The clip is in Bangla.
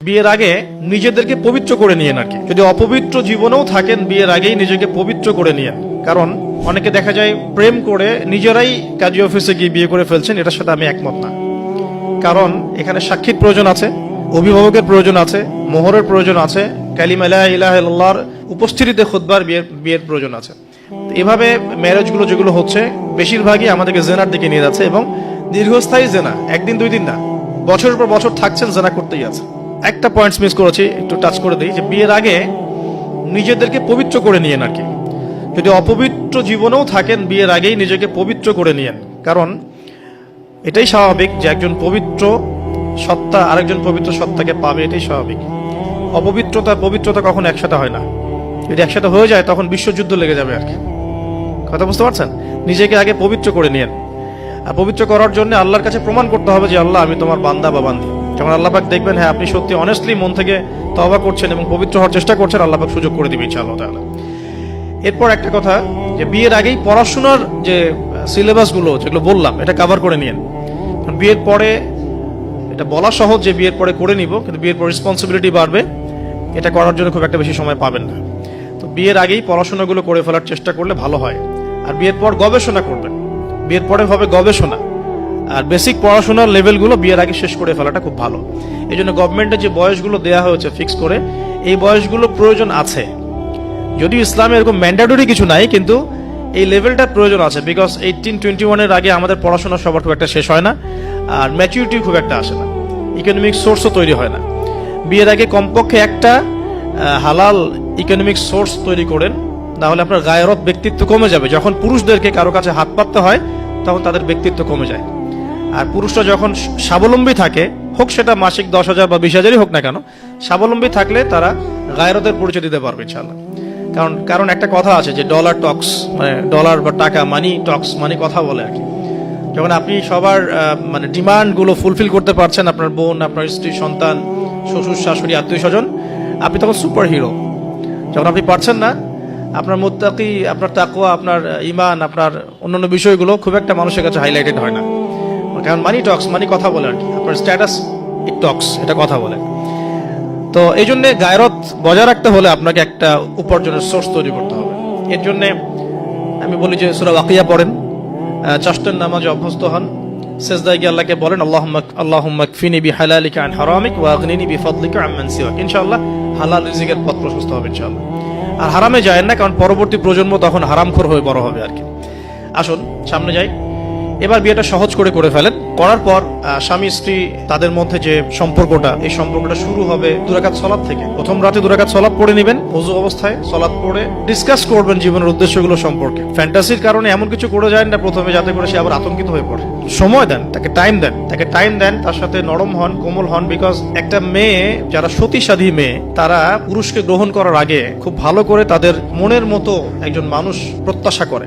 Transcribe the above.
বিয়ের আগে নিজেদেরকে পবিত্র করে নিয়েন আর কি। যদি অপবিত্র জীবনেও থাকেন বিয়ের আগেই নিজেকে পবিত্র করে নিয়েন। কারণ অনেকে দেখা যায় প্রেম করে নিজেরাই কাজী অফিসে গিয়ে বিয়ে করে ফেলছেন, এটার সাথে আমি একমত না। কারণ এখানে সাক্ষীর প্রয়োজন আছে, অভিভাবকের প্রয়োজন আছে, মোহরের প্রয়োজন আছে, কালিমা লা ইলাহা ইল্লাল্লাহর উপস্থিতিতে খুতবার বিয়ের প্রয়োজন আছে। এভাবে ম্যারেজগুলো যেগুলো হচ্ছে বেশিরভাগই আমাদেরকে জেনার দিকে নিয়ে যাচ্ছে, এবং দীর্ঘস্থায়ী জেনা, একদিন দুই দিন না, বছরের পর বছর থাকছেন জেনা করতেই আছে। একটা পয়েন্টস মিস করেছি, একটু টাচ করে দিই, যে বিয়ের আগে নিজেদেরকে পবিত্র করে নিয়েন আর কি। যদি অপবিত্র জীবনেও থাকেন বিয়ের আগেই নিজেকে পবিত্র করে নিয়েন। কারণ এটাই স্বাভাবিক যে একজন পবিত্র সত্তা আরেকজন পবিত্র সত্তাকে পাবে, এটাই স্বাভাবিক। অপবিত্রতা পবিত্রতা কখনো একসাথে হয় না। যদি একসাথে হয়ে যায় তখন বিশ্বযুদ্ধ লেগে যাবে আর কি। কথা বুঝতে পারছেন? নিজেকে আগে পবিত্র করে নিয়েন। আর পবিত্র করার জন্য আল্লাহর কাছে প্রমাণ করতে হবে যে আল্লাহ, আমি তোমার বান্দা বা বান্দি। যখন আল্লাহ পাক দেখবেন হ্যাঁ আপনি সত্যি অনেস্টলি মন থেকে তওবা করছেন এবং পবিত্র হওয়ার চেষ্টা করছেন, আল্লাহ পাক সুযোগ করে দিবে ইনশাআল্লাহ তাআলা। এরপর একটা কথা, যে বিয়ের আগেই পড়াশোনার যে সিলেবাসগুলো যেগুলো বললাম এটা কভার করে নিয়েন। বিয়ের পরে এটা বলা সহজ যে বিয়ের পরে করে নিব, কিন্তু বিয়ের পর রেসপন্সিবিলিটি বাড়বে, এটা করার জন্য খুব একটা বেশি সময় পাবেন না। তো বিয়ের আগেই পড়াশোনাগুলো করে ফেলার চেষ্টা করলে ভালো হয়। আর বিয়ের পর গবেষণা করবেন, বিয়ের পরে হবে গবেষণা। আর বেসিক পড়াশোনার লেভেলগুলো বিয়ের আগে শেষ করে ফেলাটা খুব ভালো। এই জন্য গভর্নমেন্টের যে বয়সগুলো দেওয়া হয়েছে ফিক্স করে, এই বয়সগুলো প্রয়োজন আছে। যদিও ইসলামে এরকম ম্যান্ডেটরি কিছু নাই, কিন্তু এই লেভেলটার প্রয়োজন আছে। বিকজ 18-21 আগে আমাদের পড়াশোনা সবার খুব একটা শেষ হয় না, আর ম্যাচুরিটি খুব একটা আসে না, ইকোনমিক সোর্সও তৈরি হয় না। বিয়ের আগে কমপক্ষে একটা হালাল ইকোনমিক সোর্স তৈরি করেন, নাহলে আপনার গায়রত ব্যক্তিত্ব কমে যাবে। যখন পুরুষদেরকে কারো কাছে হাত পাততে হয় তখন তাদের ব্যক্তিত্ব কমে যায়। আর পুরুষরা যখন স্বাবলম্বী থাকে, হোক সেটা মাসিক 10,000 বা 20,000-ই হোক না কেন, স্বাবলম্বী থাকলে তারা গায়রতের পরিচয় দিতে পারবে ইনশাআল্লাহ। কারণ একটা কথা আছে যে ডলার টক্স, মানে ডলার বা টাকা, মানি টক্স, মানে কথা বলে আর কি। যখন আপনি সবার মানে ডিমান্ডগুলো ফুলফিল করতে পারছেন, আপনার বোন, আপনার স্ত্রী, সন্তান, শ্বশুর শাশুড়ি, আত্মীয় স্বজন, আপনি তখন সুপার হিরো। যখন আপনি পারছেন না, আপনার মুত্তাকি, আপনার তাকওয়া, আপনার ঈমান, আপনার অন্যান্য বিষয়গুলো খুব একটা মানুষের কাছে হাইলাইটেড হয় না। কারণ মানি টক্স, মানে কথা বলে আর কি। আপনার স্ট্যাটাস ইট টক্স, এটা কথা বলে। তো এই জন্য গায়রত বজায় রাখতে হলে আপনাকে একটা উপার্জনের সোর্স তৈরি করতে হবে। এর জন্য আমি বলি যে সূরা ওয়াকিয়া পড়েন, চারটার নামাজে অভ্যস্ত হন, সেজদায় গিয়ে আল্লাহকে বলেন আল্লাহুম্মা কফিনি বিহালালিকা আন হারামিক ওয়া আগনিনি বিফাদলিকা আম্মান সিওয়াক। ইনশাআল্লাহ হালাল রিজিকের পথ প্রশস্ত হবে ইনশাআল্লাহ। আর হারামে যায় না, কারণ পরবর্তী প্রজন্ম তখন হারামখোর হয়ে বড় হবে আর কি। আসুন সামনে যাই। এবার বিয়েটা সহজ করে ফেলেন। করার পর স্বামী স্ত্রী তাদের মধ্যে যে সম্পর্কটা, এই সম্পর্কটা শুরু হবে 2 রাকাত সালাত থেকে। প্রথম রাতে 2 রাকাত সালাত পড়ে নেবেন, ওযু অবস্থায় সালাত পড়ে ডিসকাস করবেন জীবনের উদ্দেশ্যগুলো সম্পর্কে। ফ্যান্টাসির কারণে এমন কিছু করে যায় না প্রথমে, যাতে করে সে আবার আতঙ্কিত হয়ে পড়ে। সময় দেন, তাকে টাইম দেন, তার সাথে নরম হন, কোমল হন। বিকজ একটা মেয়ে, যারা সতীসাধী মেয়ে, তারা পুরুষকে গ্রহণ করার আগে খুব ভালো করে তাদের মনের মতো একজন মানুষ প্রত্যাশা করে।